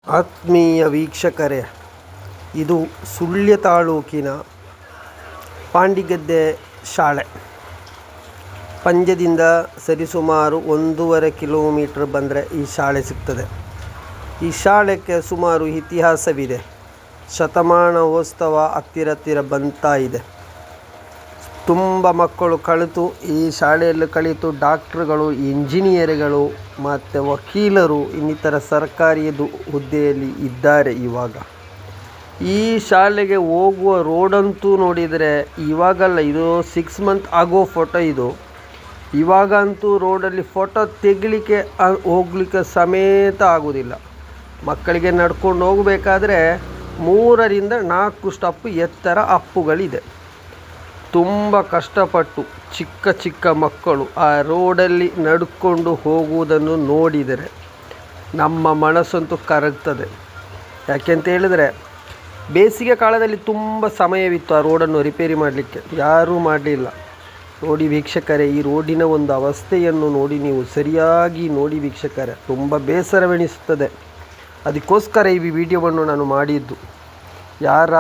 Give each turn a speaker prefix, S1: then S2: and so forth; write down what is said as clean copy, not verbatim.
S1: ಆತ್ಮೀಯ ವೀಕ್ಷಕರೇ, ಇದು ಸುಳ್ಯ ತಾಲೂಕಿನ ಪಾಂಡಿಗದ್ದೆ ಶಾಲೆ. ಪಂಜದಿಂದ ಸರಿಸುಮಾರು 1.5 ಕಿಲೋಮೀಟರ್ ಬಂದರೆ ಈ ಶಾಲೆ ಸಿಗ್ತದೆ. ಈ ಶಾಲೆಗೆ ಸುಮಾರು ಇತಿಹಾಸವಿದೆ. ಶತಮಾನೋತ್ಸವ ಹತ್ತಿರ ಬಂತಾ ಇದೆ. ತುಂಬ ಮಕ್ಕಳು ಕಲಿತು ಈ ಶಾಲೆಯಲ್ಲಿ ಕಲಿತು ಡಾಕ್ಟ್ರುಗಳು, ಇಂಜಿನಿಯರ್ಗಳು ಮತ್ತು ವಕೀಲರು ಇನ್ನಿತರ ಸರ್ಕಾರಿ ಹುದ್ದೆಯಲ್ಲಿ ಇದ್ದಾರೆ. ಇವಾಗ ಈ ಶಾಲೆಗೆ ಹೋಗುವ ರೋಡಂತೂ ನೋಡಿದರೆ ಇವಾಗಲ್ಲ, ಇದು 6 ಮಂತ್ ಆಗೋ ಫೋಟೋ ಇದು. ಇವಾಗಂತೂ ರೋಡಲ್ಲಿ ಫೋಟೋ ತೆಗಿಲಿಕ್ಕೆ ಹೋಗ್ಲಿಕ್ಕೆ ಸಮೇತ ಆಗೋದಿಲ್ಲ. ಮಕ್ಕಳಿಗೆ ನಡ್ಕೊಂಡು ಹೋಗಬೇಕಾದ್ರೆ 3ರಿಂದ 4 ಸ್ಟೆಪ್ ಎತ್ತರ ಅಪ್ಪುಗಳಿದೆ. ತುಂಬ ಕಷ್ಟಪಟ್ಟು ಚಿಕ್ಕ ಮಕ್ಕಳು ಆ ರೋಡಲ್ಲಿ ನಡ್ಕೊಂಡು ಹೋಗುವುದನ್ನು ನೋಡಿದರೆ ನಮ್ಮ ಮನಸ್ಸಂತೂ ಕರಗ್ತದೆ. ಯಾಕೆಂತ ಹೇಳಿದರೆ ಬೇಸಿಗೆ ಕಾಲದಲ್ಲಿ ತುಂಬ ಸಮಯವಿತ್ತು ಆ ರೋಡನ್ನು ರಿಪೇರಿ ಮಾಡಲಿಕ್ಕೆ, ಯಾರೂ ಮಾಡಲಿಲ್ಲ. ನೋಡಿ ವೀಕ್ಷಕರೇ, ಈ ರೋಡಿನ ಒಂದು ಅವಸ್ಥೆಯನ್ನು ನೋಡಿ, ನೀವು ಸರಿಯಾಗಿ ನೋಡಿ ವೀಕ್ಷಕರೇ, ತುಂಬ ಬೇಸರವೆನಿಸುತ್ತದೆ. ಅದಕ್ಕೋಸ್ಕರ ಈ ವಿಡಿಯೋವನ್ನು ನಾನು ಮಾಡಿದ್ದು. ಯಾರ